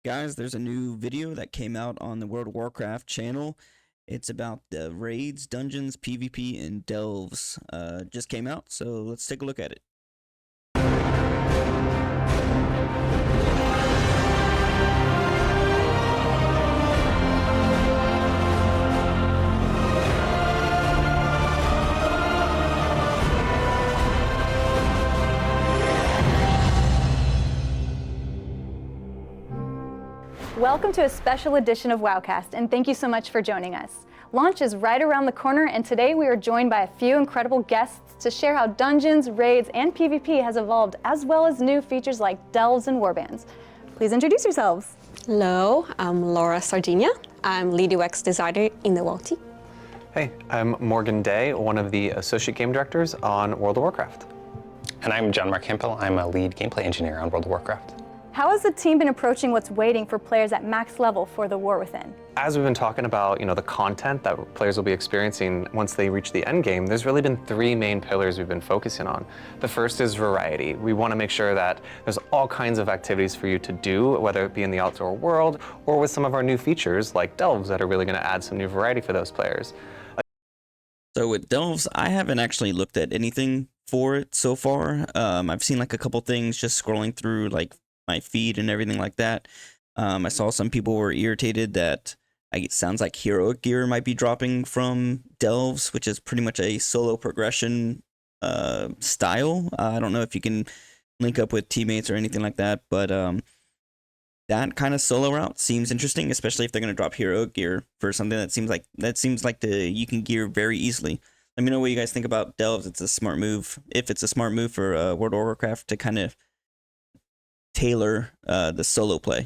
Guys, there's a new video that came out on the World of Warcraft channel. It's about the raids, dungeons, PvP, and delves. Just came out, so let's take a look at it. Welcome to a special edition of Wowcast, and thank you so much for joining us. Launch is right around the corner, and today we are joined by a few incredible guests to share how dungeons, raids, and PvP has evolved, as well as new features like delves and warbands. Please introduce yourselves. Hello, I'm Laura Sardinia. I'm lead UX designer in the WoW team. Hey, I'm Morgan Day, one of the associate game directors on World of Warcraft. And I'm John Mark Hempel. I'm a lead gameplay engineer on World of Warcraft. How has the team been approaching what's waiting for players at max level for the War Within? As we've been talking about, the content that players will be experiencing once they reach the end game, there's really been three main pillars we've been focusing on. The first is variety. We want to make sure that there's all kinds of activities for you to do, whether it be in the outdoor world or with some of our new features like delves that are really going to add some new variety for those players. So with delves, I haven't actually looked at anything for it so far. I've seen like a couple things just scrolling through like my feed and everything like that. I saw some people were irritated that it sounds like heroic gear might be dropping from delves, which is pretty much a solo progression style. I don't know if you can link up with teammates or anything like that, but that kind of solo route seems interesting, especially if they're going to drop heroic gear for something that seems like you can gear very easily. Let me know what you guys think about delves. It's a smart move. If it's a smart move for World of Warcraft to kind of tailor the solo play.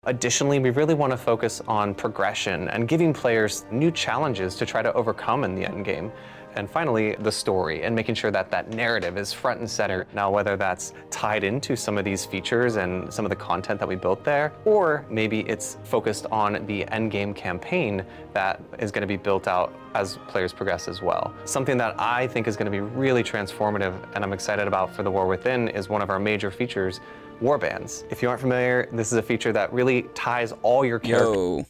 Additionally, we really want to focus on progression and giving players new challenges to try to overcome in the end game. And finally, the story and making sure that that narrative is front and center. Now, whether that's tied into some of these features and some of the content that we built there, or maybe it's focused on the end game campaign that is going to be built out as players progress as well. Something that I think is going to be really transformative and I'm excited about for the War Within is one of our major features, warbands. If you aren't familiar, this is a feature that really ties all your characters. Yo, is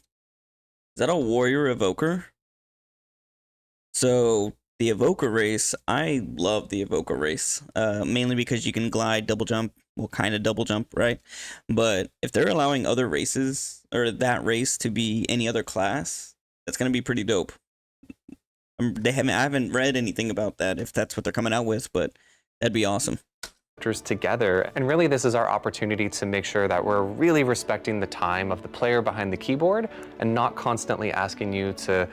that a warrior evoker? So the evoker race, I love the evoker race, mainly because you can glide, double jump, well, kind of double jump, right? But if they're allowing other races or that race to be any other class, that's gonna be pretty dope. I haven't read anything about that if that's what they're coming out with, but that'd be awesome. Together, and really this is our opportunity to make sure that we're really respecting the time of the player behind the keyboard and not constantly asking you to,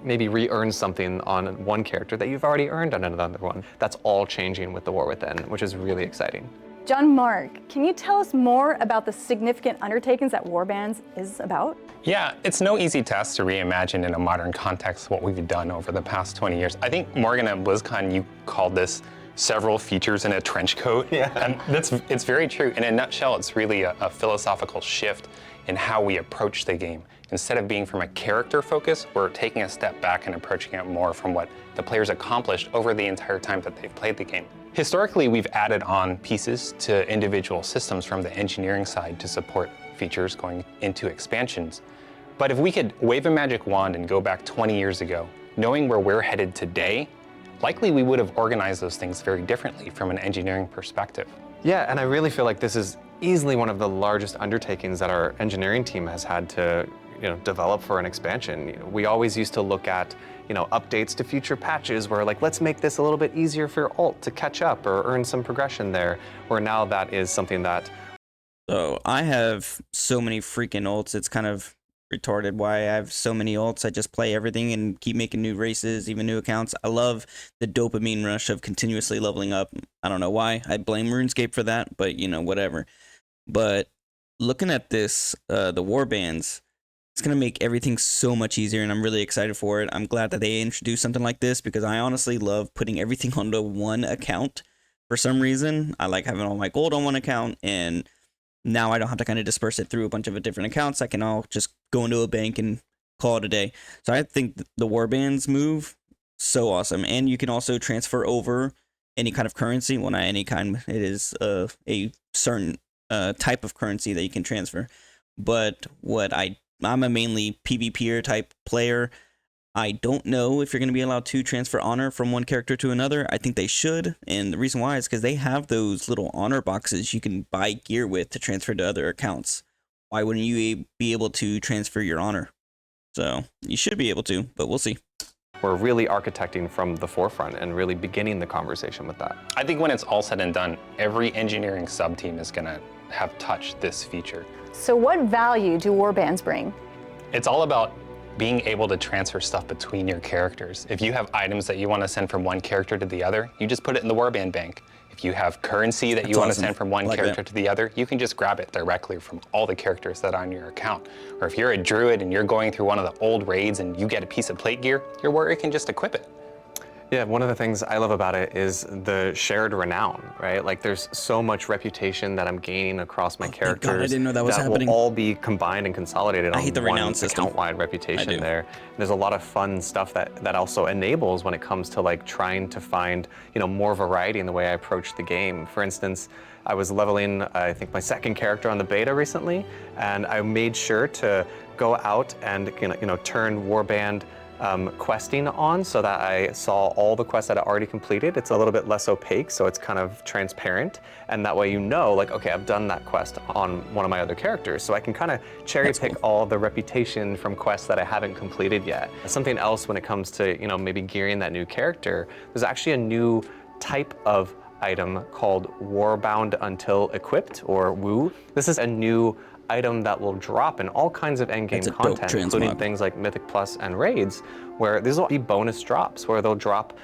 maybe re-earn something on one character that you've already earned on another one. That's all changing with the War Within, which is really exciting. John Mark, can you tell us more about the significant undertakings that warbands is about? Yeah, it's no easy task to reimagine in a modern context what we've done over the past 20 years. I think, Morgan, at BlizzCon, you called this several features in a trench coat. Yeah. And it's very true. In a nutshell, it's really a philosophical shift in how we approach the game. Instead of being from a character focus, we're taking a step back and approaching it more from what the players accomplished over the entire time that they've played the game. Historically, we've added on pieces to individual systems from the engineering side to support features going into expansions. But if we could wave a magic wand and go back 20 years ago, knowing where we're headed today, likely we would have organized those things very differently from an engineering perspective. Yeah, and I really feel like this is easily one of the largest undertakings that our engineering team has had to develop for an expansion. We always used to look at updates to future patches where let's make this a little bit easier for your alt to catch up or earn some progression there, where now that is something that... So I have so many freaking ults, it's kind of retarded why I have so many ults. I just play everything and keep making new races, even new accounts. I love the dopamine rush of continuously leveling up. I don't know why. I blame RuneScape for that, but whatever. But looking at this, the warbands, it's going to make everything so much easier, and I'm really excited for it. I'm glad that they introduced something like this because I honestly love putting everything onto one account. For some reason, I like having all my gold on one account, and now I don't have to kind of disperse it through a bunch of different accounts. I can all just go into a bank and call it a day. So I think the warbands move, so awesome. And you can also transfer over any kind of currency. Well, not any kind. It is a certain type of currency that you can transfer. But I'm a mainly PvPer type player. I don't know if you're going to be allowed to transfer honor from one character to another. I think they should, and the reason why is because they have those little honor boxes you can buy gear with to transfer to other accounts. Why wouldn't you be able to transfer your honor? So you should be able to, but we'll see. We're really architecting from the forefront and really beginning the conversation with that. I think when it's all said and done, every engineering sub-team is going to have touched this feature. So what value do warbands bring? It's all about being able to transfer stuff between your characters. If you have items that you want to send from one character to the other, you just put it in the warband bank. If you have currency that you want to send from one character to the other, you can just grab it directly from all the characters that are on your account. Or if you're a druid and you're going through one of the old raids and you get a piece of plate gear, your warrior can just equip it. Yeah, one of the things I love about it is the shared renown, right? Like there's so much reputation that I'm gaining across my characters. God, I didn't know that was happening. Will all be combined and consolidated on the one renown system. account-wide reputation there. There's a lot of fun stuff that also enables when it comes to like trying to find, more variety in the way I approach the game. For instance, I was leveling, I think, my second character on the beta recently, and I made sure to go out and turn warband questing on so that I saw all the quests that I already completed. It's a little bit less opaque, so it's kind of transparent. And that way like, okay, I've done that quest on one of my other characters. So I can kind of cherry pick all the reputation from quests that I haven't completed yet. Something else when it comes to, maybe gearing that new character, there's actually a new type of item called Warbound Until Equipped, or WOO. This is a new item that will drop in all kinds of endgame content, including things like Mythic Plus and Raids, where these will be bonus drops, where they'll drop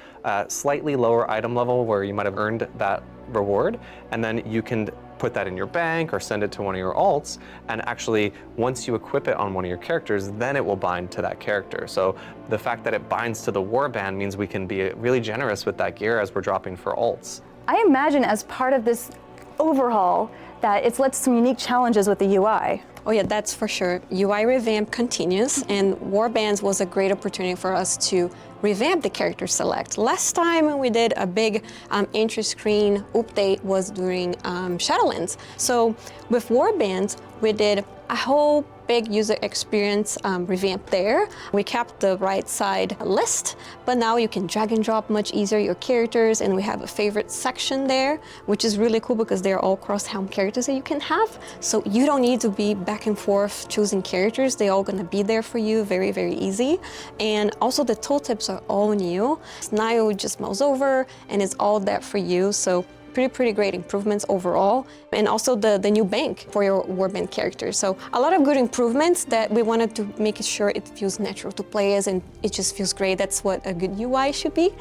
slightly lower item level where you might have earned that reward, and then you can put that in your bank or send it to one of your alts, and actually, once you equip it on one of your characters, then it will bind to that character. So the fact that it binds to the warband means we can be really generous with that gear as we're dropping for alts. I imagine as part of this overhaul that it's led to some unique challenges with the UI. Oh yeah, that's for sure. UI revamp continues, and warbands was a great opportunity for us to revamp the character select. Last time when we did a big entry screen update was during Shadowlands. So with warbands, we did a whole big user experience revamp there. We kept the right side list, but now you can drag and drop much easier your characters, and we have a favorite section there, which is really cool because they're all cross-helm characters that you can have. So you don't need to be back and forth choosing characters. They're all gonna be there for you, very, very easy. And also the tooltips are all new. Now you just mouse over and it's all there for you. So pretty great improvements overall. And also the new bank for your warband characters. So a lot of good improvements that we wanted to make sure it feels natural to play as, and it just feels great. That's what a good UI should be,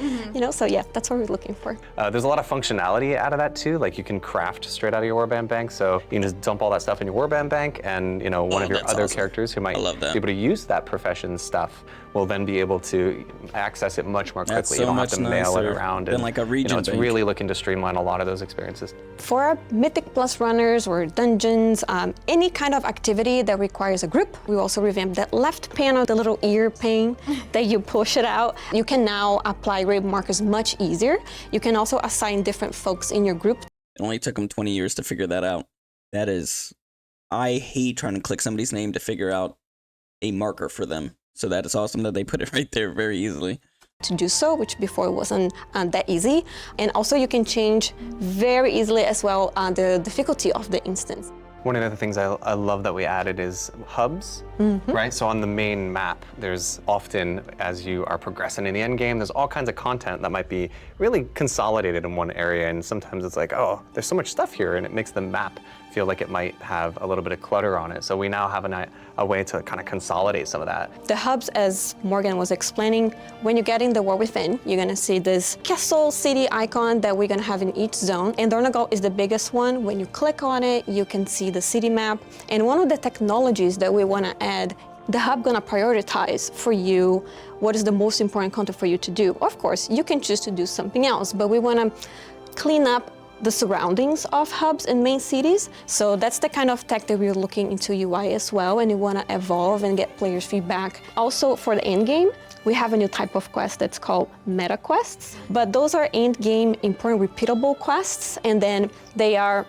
so yeah, that's what we're looking for. There's a lot of functionality out of that too. Like you can craft straight out of your warband bank. So you can just dump all that stuff in your warband bank, and one of your other characters who might be able to use that profession stuff will then be able to access it much more quickly. You don't have to mail it around. And like a region it's really looking to streamline a lot of those experiences. For our Mythic Plus runners or dungeons, any kind of activity that requires a group, we also revamped that left panel, the little ear pane that you push it out. You can now apply raid markers much easier. You can also assign different folks in your group. It only took them 20 years to figure that out. I hate trying to click somebody's name to figure out a marker for them. So that is awesome that they put it right there very easily. To do so, which before wasn't that easy. And also you can change very easily as well the difficulty of the instance. One of the things I love that we added is hubs, right? So on the main map, there's often, as you are progressing in the end game, there's all kinds of content that might be really consolidated in one area. And sometimes it's like, oh, there's so much stuff here, and it makes the map feel like it might have a little bit of clutter on it. So we now have a way to kind of consolidate some of that. The hubs, as Morgan was explaining, when you get in the War Within, you're gonna see this castle city icon that we're gonna have in each zone. And Dornagal is the biggest one. When you click on it, you can see the city map. And one of the technologies that we wanna add, the hub gonna prioritize for you what is the most important content for you to do. Of course, you can choose to do something else, but we wanna clean up the surroundings of hubs in main cities. So that's the kind of tech that we're looking into UI as well, and we want to evolve and get players' feedback. Also for the end game, we have a new type of quest that's called meta quests, but those are end game important repeatable quests, and then they are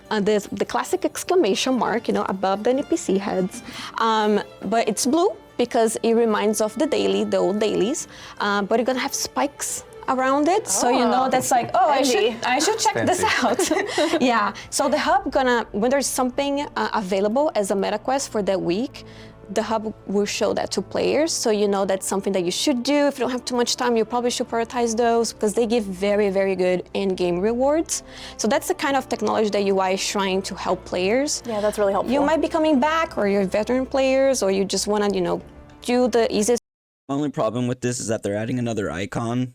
the classic exclamation mark, above the NPC heads, but it's blue because it reminds of the old dailies, but you're gonna have spikes around it, so that's like, I should check this out. Yeah, so the hub when there's something available as a meta quest for that week, the hub will show that to players, so that's something that you should do. If you don't have too much time, you probably should prioritize those because they give very, very good in-game rewards. So that's the kind of technology that UI is trying to help players. Yeah, that's really helpful. You might be coming back, or you're veteran players, or you just want to, do the easiest. My only problem with this is that they're adding another icon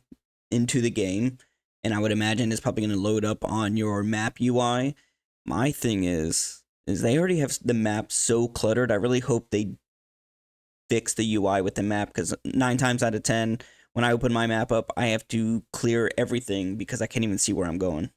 into the game, and I would imagine it's probably going to load up on your map UI. My thing is they already have the map so cluttered. I really hope they fix the UI with the map, because 9 times out of 10, when I open my map up, I have to clear everything because I can't even see where I'm going.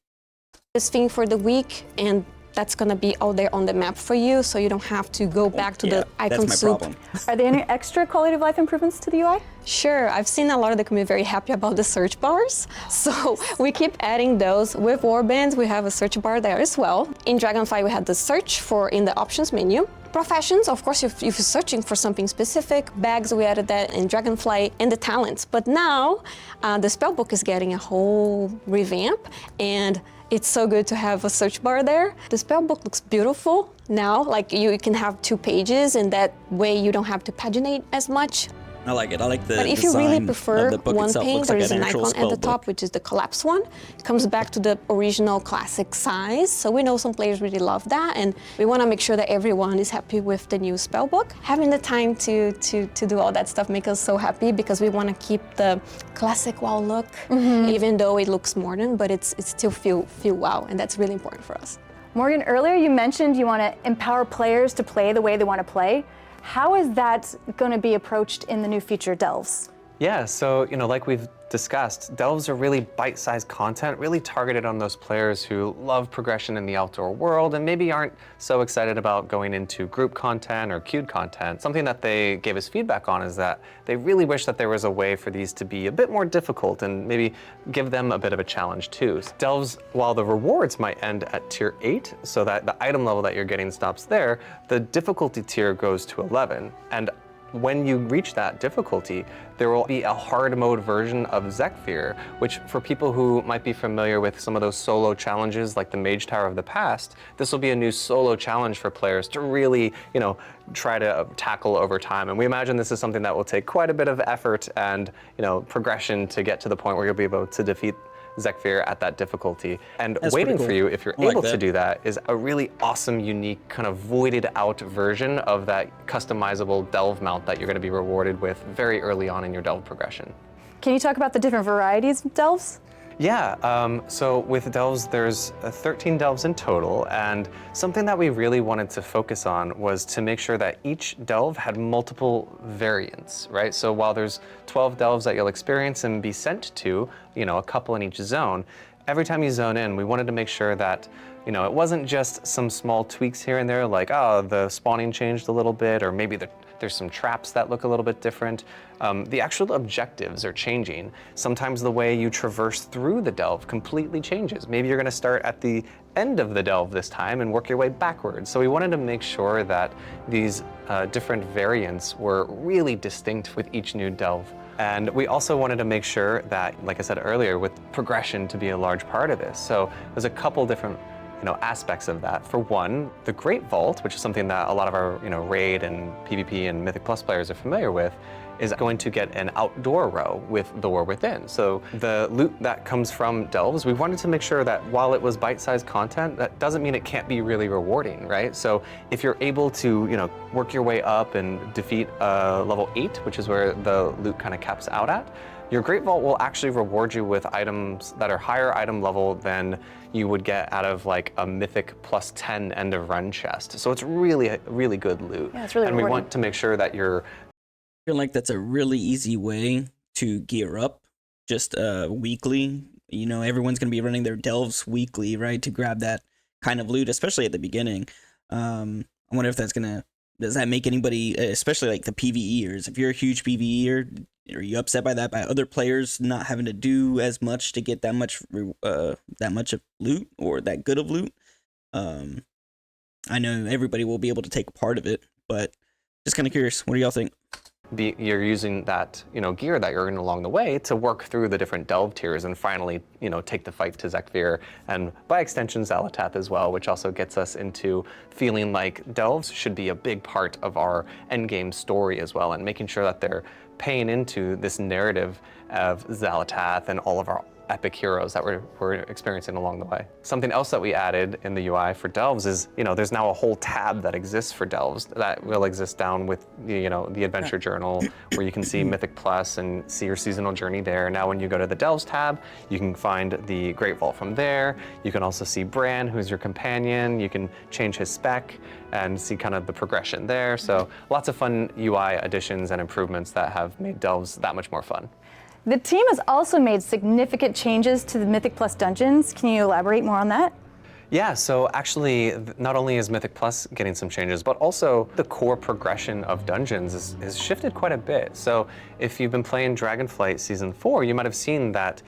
This thing for the week, and that's gonna be out there on the map for you, so you don't have to go back to the icon soup. Problem. Are there any extra quality of life improvements to the UI? Sure, I've seen a lot of the community very happy about the search bars, so we keep adding those. With Warbands, we have a search bar there as well. In Dragonfly, we had the search in the options menu. Professions, of course, if you're searching for something specific. Bags, we added that in Dragonfly, and the talents. But now, the spellbook is getting a whole revamp, and it's so good to have a search bar there. The spellbook looks beautiful now, like you can have 2 pages, and that way you don't have to paginate as much. I like it. I like the But if you really design prefer of the book one itself. page, Looks there like is an actual icon at the spell top, book. which is the collapse one. It comes back to the original classic size. So we know some players really love that, and we want to make sure that everyone is happy with the new spell book. Having the time to do all that stuff makes us so happy, because we want to keep the classic WoW look, even though it looks modern, but it still feel WoW, and that's really important for us. Morgan, earlier you mentioned you want to empower players to play the way they want to play. How is that going to be approached in the new feature Delves? Yeah, so like we've discussed, Delves are really bite-sized content, really targeted on those players who love progression in the outdoor world and maybe aren't so excited about going into group content or queued content. Something that they gave us feedback on is that they really wish that there was a way for these to be a bit more difficult and maybe give them a bit of a challenge too. Delves, while the rewards might end at tier 8, so that the item level that you're getting stops there, the difficulty tier goes to 11. And when you reach that difficulty, there will be a hard mode version of Zekfir, which for people who might be familiar with some of those solo challenges like the Mage Tower of the past, this will be a new solo challenge for players to really, try to tackle over time. And we imagine this is something that will take quite a bit of effort and, progression to get to the point where you'll be able to defeat Zekfir at that difficulty. And That's waiting pretty for cool. you, if you're I like able to that. do that, is a really awesome, unique, kind of voided out version of that customizable delve mount that you're going to be rewarded with very early on in your delve progression. Can you talk about the different varieties of Delves? Yeah, so with delves, there's 13 delves in total, and something that we really wanted to focus on was to make sure that each delve had multiple variants, right? So while there's 12 delves that you'll experience and be sent to, a couple in each zone, every time you zone in, we wanted to make sure that it wasn't just some small tweaks here and there, like, the spawning changed a little bit, or maybe there's some traps that look a little bit different. The actual objectives are changing. Sometimes the way you traverse through the delve completely changes. Maybe you're going to start at the end of the delve this time and work your way backwards. So we wanted to make sure that these different variants were really distinct with each new delve. And we also wanted to make sure that, like I said earlier, with progression to be a large part of this. So there's a couple different aspects of that. For one, the Great Vault, which is something that a lot of our raid and PvP and Mythic Plus players are familiar with, is going to get an outdoor row with the War Within. So the loot that comes from delves, we wanted to make sure that while it was bite-sized content, that doesn't mean it can't be really rewarding, right? So if you're able to work your way up and defeat level 8, which is where the loot kind of caps out at, your Great Vault will actually reward you with items that are higher item level than you would get out of like a Mythic plus 10 end of run chest. So it's really, really good loot. Yeah, it's really and we rewarding. want to make sure that you're I feel like that's a really easy way to gear up just weekly. Everyone's going to be running their delves weekly, right, to grab that kind of loot, especially at the beginning. I wonder if does that make anybody, especially like the PvEers, if you're a huge PvEer, are you upset by that, by other players not having to do as much to get that much of loot or that good of loot? I know everybody will be able to take part of it, but just kind of curious, what do y'all think? You're using that, gear that you're in along the way to work through the different delve tiers and finally, take the fight to Zekvir and by extension Xalatath as well, which also gets us into feeling like delves should be a big part of our endgame story as well, and making sure that they're paying into this narrative of Xalatath and all of our epic heroes that we're experiencing along the way. Something else that we added in the UI for delves is, there's now a whole tab that exists for delves that will exist down with the adventure journal, where you can see Mythic Plus and see your seasonal journey there. Now when you go to the delves tab, you can find the Great Vault from there. You can also see Bran, who's your companion. You can change his spec and see kind of the progression there. So lots of fun UI additions and improvements that have made delves that much more fun. The team has also made significant changes to the Mythic Plus dungeons. Can you elaborate more on that? Yeah, so actually, not only is Mythic Plus getting some changes, but also the core progression of dungeons is shifted quite a bit. So if you've been playing Dragonflight Season 4, you might have seen that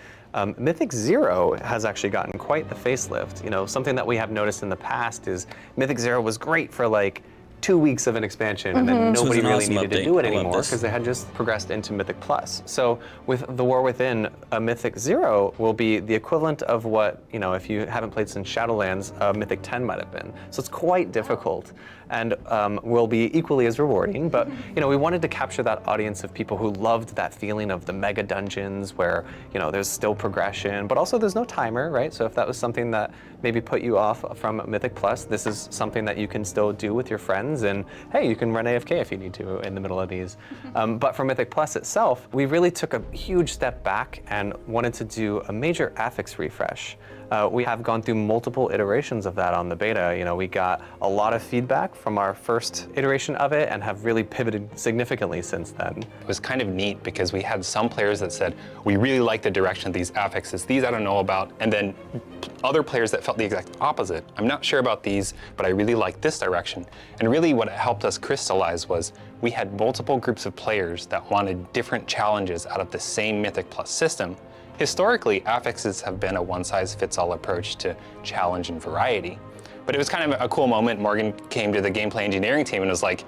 Mythic 0 has actually gotten quite the facelift. Something that we have noticed in the past is Mythic 0 was great for like 2 weeks of an expansion, and then nobody really awesome needed update. to do it I love anymore this. because they had just progressed into Mythic Plus. So with The War Within, a Mythic 0 will be the equivalent of what, if you haven't played since Shadowlands, a Mythic 10 might have been. So it's quite difficult and will be equally as rewarding. But we wanted to capture that audience of people who loved that feeling of the mega dungeons where there's still progression, but also there's no timer, right? So if that was something that maybe put you off from Mythic Plus, this is something that you can still do with your friends, and hey, you can run AFK if you need to in the middle of these. But for Mythic Plus itself, we really took a huge step back and wanted to do a major affix refresh. We have gone through multiple iterations of that on the beta. We got a lot of feedback from our first iteration of it and have really pivoted significantly since then. It was kind of neat because we had some players that said, we really like the direction of these affixes, these I don't know about, and then other players that felt the exact opposite. I'm not sure about these, but I really like this direction. And really what it helped us crystallize was we had multiple groups of players that wanted different challenges out of the same Mythic Plus system. Historically, affixes have been a one-size-fits-all approach to challenge and variety. But it was kind of a cool moment. Morgan came to the gameplay engineering team and was like,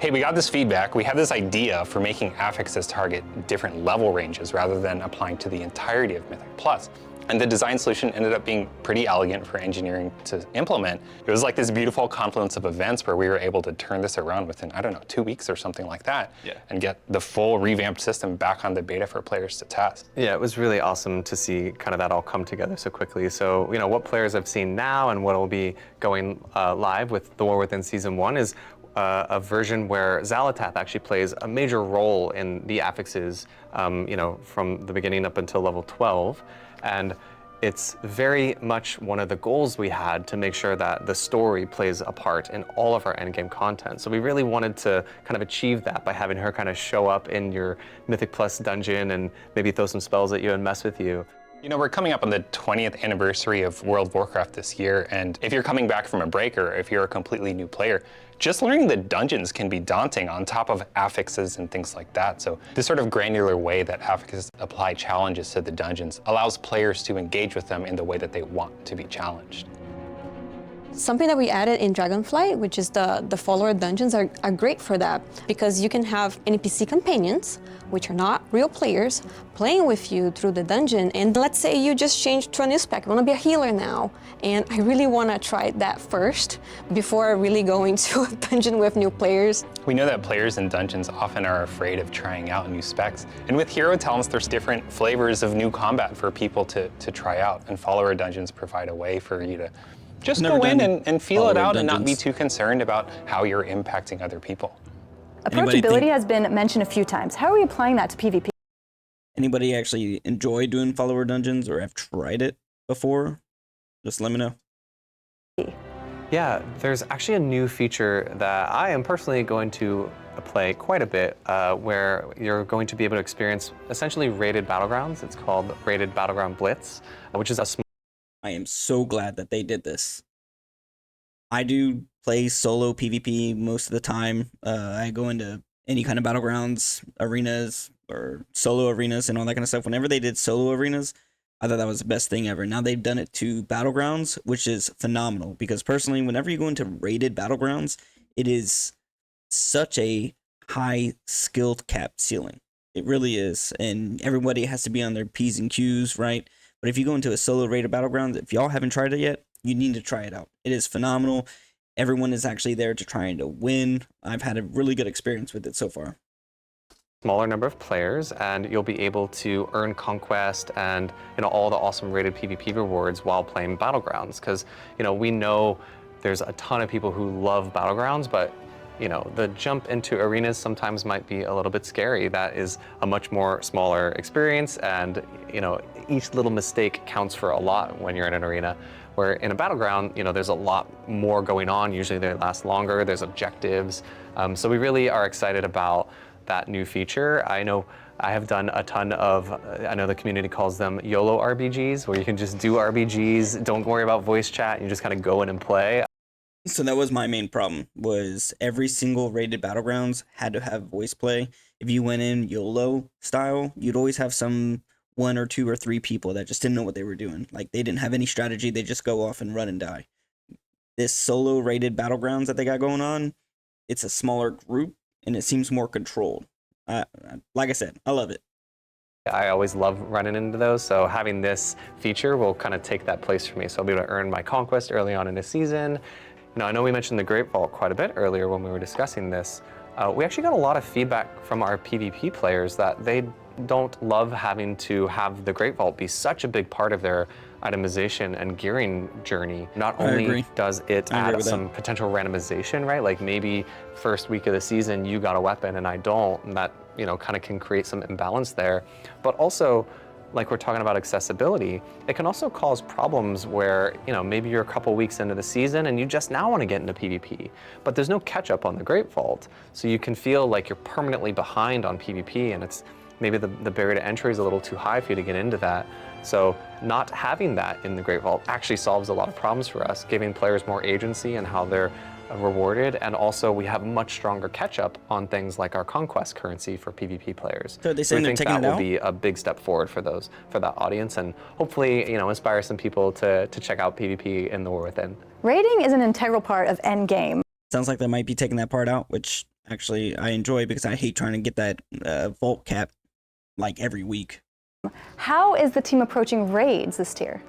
hey, we got this feedback. We have this idea for making affixes target different level ranges rather than applying to the entirety of Mythic Plus. And the design solution ended up being pretty elegant for engineering to implement. It was like this beautiful confluence of events where we were able to turn this around within, 2 weeks or something like that, and get the full revamped system back on the beta for players to test. Yeah, it was really awesome to see kind of that all come together so quickly. So, what players have seen now and what will be going live with The War Within Season 1 is a version where Xalatath actually plays a major role in the affixes, from the beginning up until level 12. And it's very much one of the goals we had to make sure that the story plays a part in all of our endgame content. So we really wanted to kind of achieve that by having her kind of show up in your Mythic Plus dungeon and maybe throw some spells at you and mess with you. We're coming up on the 20th anniversary of World of Warcraft this year, and if you're coming back from a break or if you're a completely new player, just learning the dungeons can be daunting on top of affixes and things like that. So this sort of granular way that affixes apply challenges to the dungeons allows players to engage with them in the way that they want to be challenged. Something that we added in Dragonflight, which is the follower dungeons, are great for that because you can have NPC companions, which are not real players, playing with you through the dungeon. And let's say you just changed to a new spec, you want to be a healer now, and I really want to try that first before really going to a dungeon with new players. We know that players in dungeons often are afraid of trying out new specs, and with hero talents, there's different flavors of new combat for people to try out, and follower dungeons provide a way for you to just go in and feel it out and not be too concerned about how you're impacting other people. Approachability has been mentioned a few times. How are we applying that to PvP? Anybody actually enjoy doing follower dungeons or have tried it before? Just let me know. Yeah, there's actually a new feature that I am personally going to play quite a bit, where you're going to be able to experience essentially rated battlegrounds. It's called Rated Battleground Blitz, which is a small. I am so glad that they did this. I do play solo PvP most of the time. I go into any kind of battlegrounds, arenas, or solo arenas and all that kind of stuff. Whenever they did solo arenas, I thought that was the best thing ever. Now they've done it to Battlegrounds, which is phenomenal because personally, whenever you go into rated Battlegrounds, it is such a high skill cap ceiling. It really is. And everybody has to be on their P's and Q's, right? But if you go into a solo rated Battlegrounds, if y'all haven't tried it yet, you need to try it out. It is phenomenal. Everyone is actually there to try to win. I've had a really good experience with it so far. Smaller number of players, and you'll be able to earn conquest and all the awesome rated PvP rewards while playing Battlegrounds. Because we know there's a ton of people who love Battlegrounds, but the jump into arenas sometimes might be a little bit scary. That is a much more smaller experience, and each little mistake counts for a lot when you're in an arena. Where in a battleground, there's a lot more going on. Usually they last longer. There's objectives. So we really are excited about that new feature. I know I have done a ton of, I know the community calls them YOLO RBGs, where you can just do RBGs, don't worry about voice chat, you just kind of go in and play. So that was my main problem, was every single rated Battlegrounds had to have voice play. If you went in YOLO style, you'd always have some 1 or 2 or 3 people that just didn't know what they were doing. Like, they didn't have any strategy, they just go off and run and die. This solo rated Battlegrounds that they got going on, it's a smaller group, and it seems more controlled. Like I said, I love it. I always love running into those, so having this feature will kind of take that place for me. So I'll be able to earn my conquest early on in the season. I know we mentioned the Great Vault quite a bit earlier when we were discussing this. We actually got a lot of feedback from our PvP players that they don't love having to have the Great Vault be such a big part of their itemization and gearing journey. Not only does it add some potential randomization, right? Like maybe first week of the season you got a weapon and I don't, and that kind of can create some imbalance there. But also, like we're talking about accessibility, it can also cause problems where maybe you're a couple weeks into the season and you just now want to get into PvP, but there's no catch up on the Great Vault, so you can feel like you're permanently behind on PvP, and it's maybe the barrier to entry is a little too high for you to get into that. So not having that in the Great Vault actually solves a lot of problems for us, giving players more agency in how they're rewarded, and also we have much stronger catch-up on things like our conquest currency for PvP players. So they saying I think they're taking that it will out? be a big step forward for that audience, and hopefully inspire some people to check out PvP in the War Within. Rating is an integral part of endgame. Sounds like they might be taking that part out, which actually I enjoy because I hate trying to get that vault cap like every week. How is the team approaching raids this tier?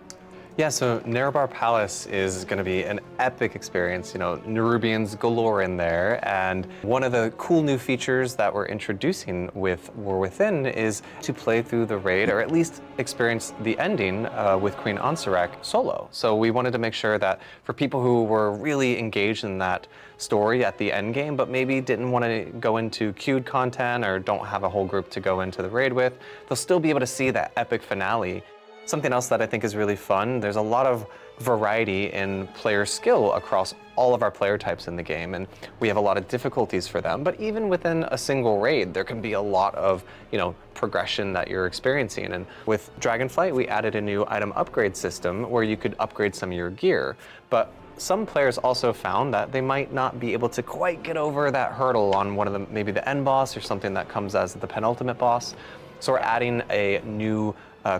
Yeah, so Nerebar Palace is going to be an epic experience. Nerubians galore in there, and one of the cool new features that we're introducing with War Within is to play through the raid, or at least experience the ending with Queen Ansarak solo. So we wanted to make sure that for people who were really engaged in that story at the end game, but maybe didn't want to go into queued content or don't have a whole group to go into the raid with, they'll still be able to see that epic finale. Something else that I think is really fun, there's a lot of variety in player skill across all of our player types in the game, and we have a lot of difficulties for them. But even within a single raid, there can be a lot of progression that you're experiencing. And with Dragonflight, we added a new item upgrade system where you could upgrade some of your gear. But some players also found that they might not be able to quite get over that hurdle on one of maybe the end boss or something that comes as the penultimate boss. So we're adding a new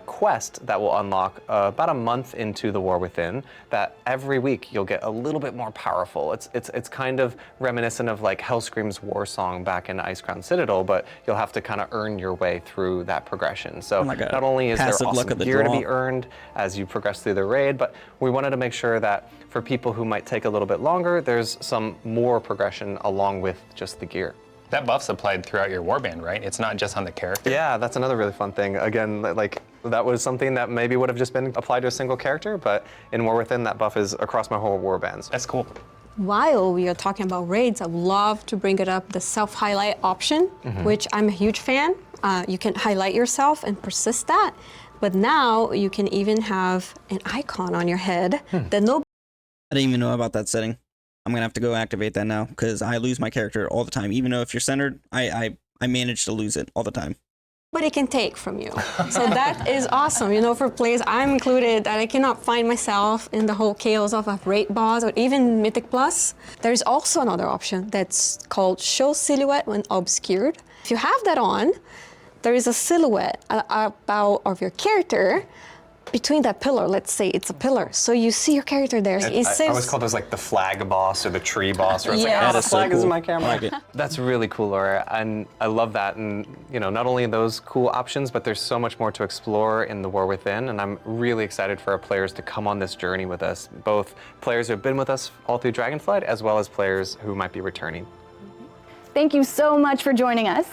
quest that will unlock about a month into the War Within, that every week you'll get a little bit more powerful. It's kind of reminiscent of like Hellscream's war song back in Icecrown Citadel, but you'll have to kind of earn your way through that progression. So not only is there awesome gear to be earned as you progress through the raid, but we wanted to make sure that for people who might take a little bit longer, there's some more progression along with just the gear. That buff's applied throughout your warband, right? It's not just on the character. Yeah, that's another really fun thing. Again, like that was something that maybe would have just been applied to a single character, but in War Within, that buff is across my whole warbands. That's cool. While we are talking about raids, I would love to bring it up, the self-highlight option, which I'm a huge fan. You can highlight yourself and persist that, but now you can even have an icon on your head that nobody. I didn't even know about that setting. I'm gonna have to go activate that now because I lose my character all the time. Even though if you're centered, I manage to lose it all the time. But it can take from you. So that is awesome. For players, I'm included, that I cannot find myself in the whole chaos of a raid boss or even Mythic Plus. There's also another option that's called Show Silhouette when Obscured. If you have that on, there is a silhouette of your character between that pillar, let's say it's a pillar, so you see your character there. I always call those like the flag boss or the tree boss, where it's Yeah. like, That the is so flag is in cool. my camera. I like it. That's really cool, Laura, and I love that. And you know, not only those cool options, but there's so much more to explore in the War Within, and I'm really excited for our players to come on this journey with us, both players who have been with us all through Dragonflight, as well as players who might be returning. Thank you so much for joining us.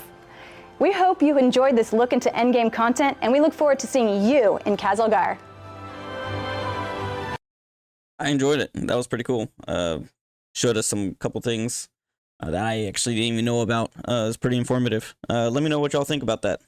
We hope you enjoyed this look into endgame content, and we look forward to seeing you in Kazalgar. I enjoyed it. That was pretty cool. Showed us some couple things that I actually didn't even know about. It was pretty informative. Let me know what y'all think about that.